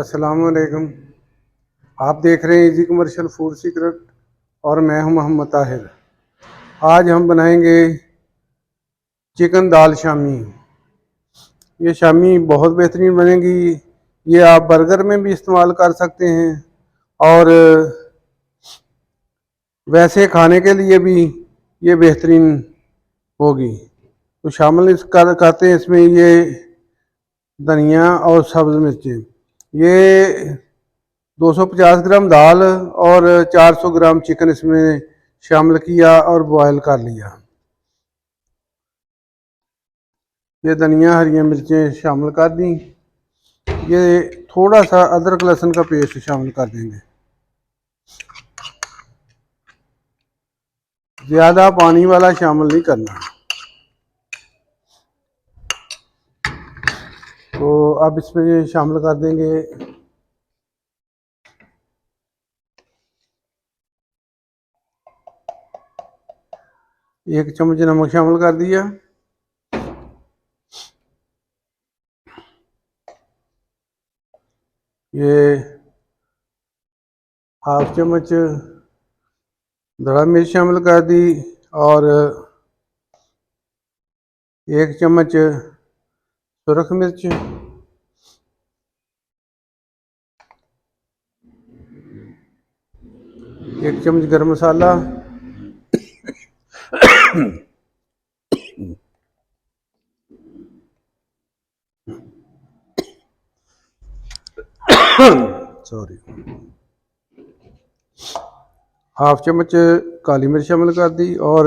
अस्सलाम वालेकुम। आप देख रहे हैं इजी कमर्शियल फूड सीक्रेट और मैं हूं मोहम्मद ताहिर। आज हम बनाएंगे चिकन दाल शामी। ये शामी बहुत बेहतरीन बनेगी। ये आप बर्गर में भी इस्तेमाल कर सकते हैं और वैसे खाने के लिए भी ये बेहतरीन होगी। तो शामिल करते हैं इसमें ये धनिया और सब्ज़ मिर्चें। ये 250 ग्राम दाल और 400 ग्राम चिकन इसमें शामिल किया और बॉयल कर लिया। ये धनिया हरी मिर्चें शामिल कर दी। ये थोड़ा सा अदरक लहसुन का पेस्ट शामिल कर देंगे। ज़्यादा पानी वाला शामिल नहीं करना। तो अब इसमें शामिल कर देंगे 1 चम्मच नमक शामिल कर दिया। ये 1/2 चम्मच धड़ा मिर्च शामिल कर दी और 1 चम्मच सुरख मिर्च, 1 चम्मच गरम मसाला, सॉरी, 1/2 चम्मच काली मिर्च शामिल कर दी और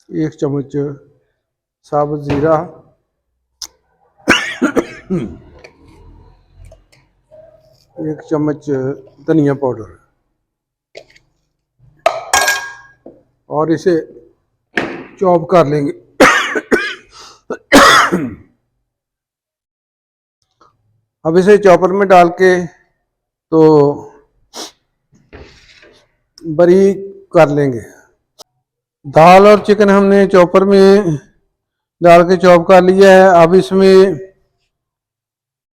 1 चम्मच साबुत ज़ीरा, 1 चम्मच धनिया पाउडर और इसे चॉप कर लेंगे। अब इसे चॉपर में डाल के तो बारीक कर लेंगे। दाल और चिकन हमने चॉपर में डाल के चॉप कर लिया है। अब इसमें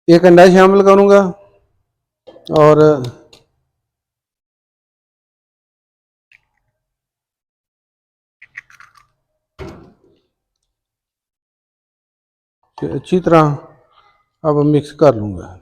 1 अंडा शामिल करूंगा और अच्छी तरह अब मिक्स कर लूंगा।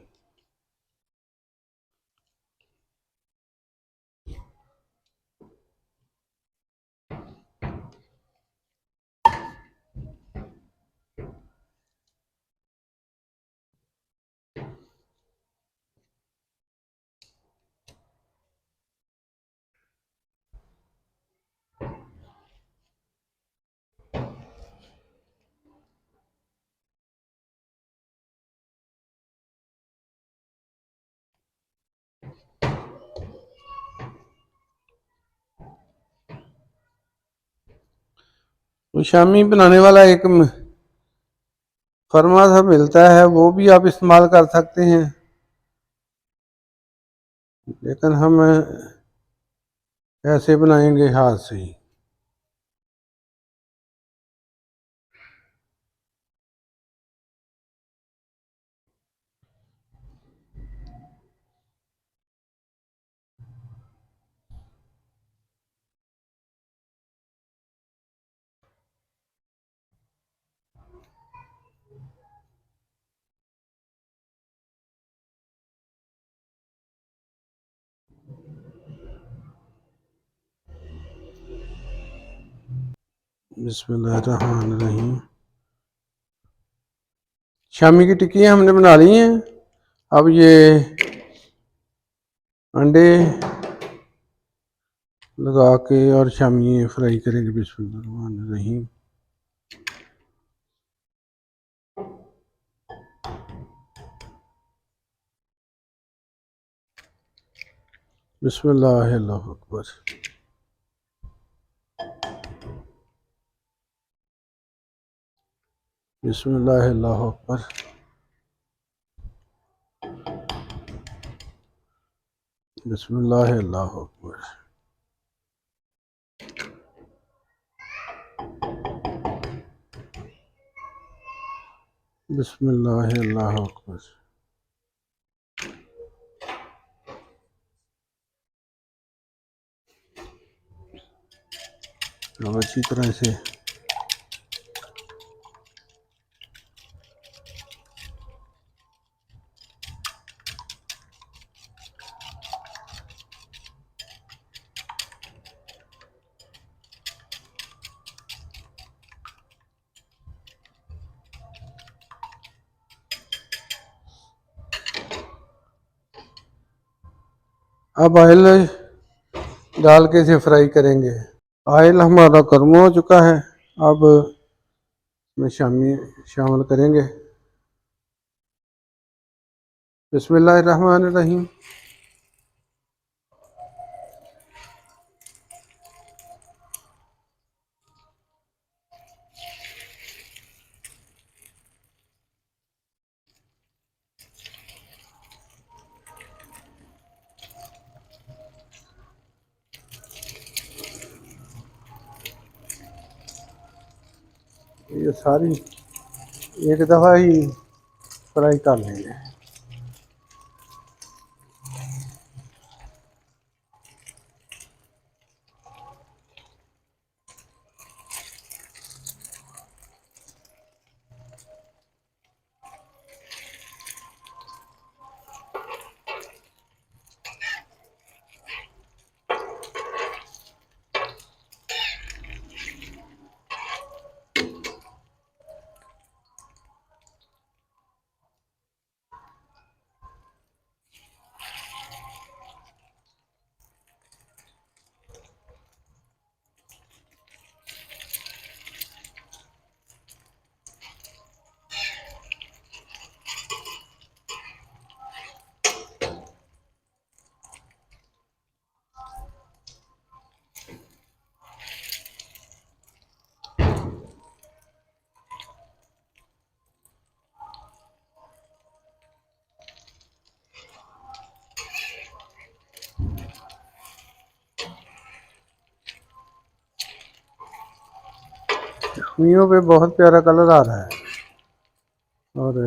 तो शामी बनाने वाला एक फर्मा सा मिलता है, वो भी आप इस्तेमाल कर सकते हैं, लेकिन हम ऐसे बनाएंगे हाथ से ही। बिस्मिल्लाहिर्रहमानिर्रहीम। शामी की टिक्कियाँ हमने बना ली हैं। अब ये अंडे लगा के और शामी फ्राई करेंगे। बिस्मिल्लाहिर्रहमानिर्रहीम। बिस्मिल्लाह, अल्लाहु अकबर। बिस्मिल्लाह, अल्लाहु अकबर। बिस्मिल्लाह, अल्लाहु अकबर। बिस्मिल्लाह, अल्लाहु अकबर। अब अच्छी तरह से अब ऑयल डाल के इसे फ्राई करेंगे। ऑयल हमारा गर्म हो चुका है, अब इसमें शामिल करेंगे। बिस्मिल्लाहिर्रहमानिर्रहीम। ये सारी एक दफ़ा ही फ्राई कर लेंगे। अखमियों पे बहुत प्यारा कलर आ रहा है। और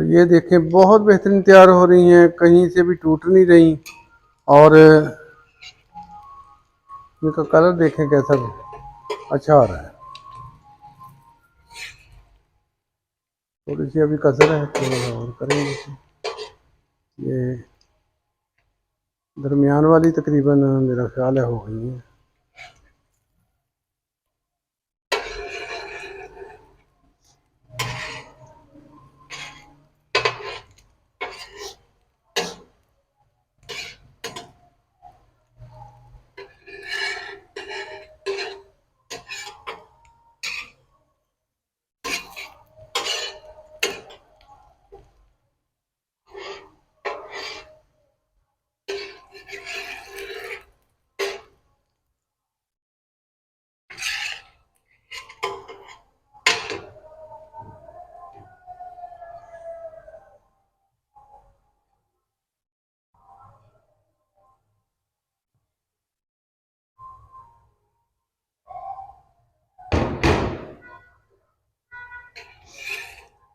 ये देखें, बहुत बेहतरीन तैयार हो रही हैं, कहीं से भी टूट नहीं रही। और इनका कलर देखें कैसा अच्छा आ रहा है। थोड़ी सी अभी कसर है, थोड़ा और करेंगे इसे। ये दरमियान वाली तकरीबन मेरा ख्याल है हो गई है।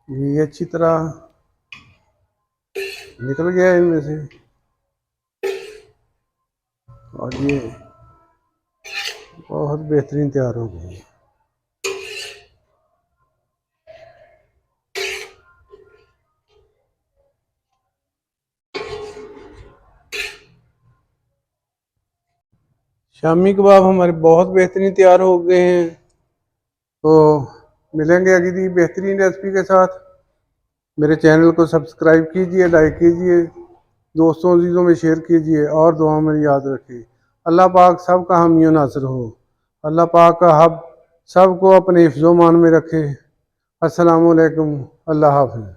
ये अच्छी तरह निकल गया है इनमें से। और ये बहुत बेहतरीन तैयार हो गई है। शामी कबाब हमारे बहुत बेहतरीन तैयार हो गए हैं। तो मिलेंगे अगली बेहतरीन रेसिपी के साथ। मेरे चैनल को सब्सक्राइब कीजिए, लाइक कीजिए, दोस्तों अजीज़ों में शेयर कीजिए और दुआ में याद रखिए। अल्लाह पाक सबका हामी व नासिर हो। अल्लाह पाक का हब सबको अपने हिफ्ज़ो मान में रखे। अस्सलामु अलैकुम। अल्लाह हाफ़िज़।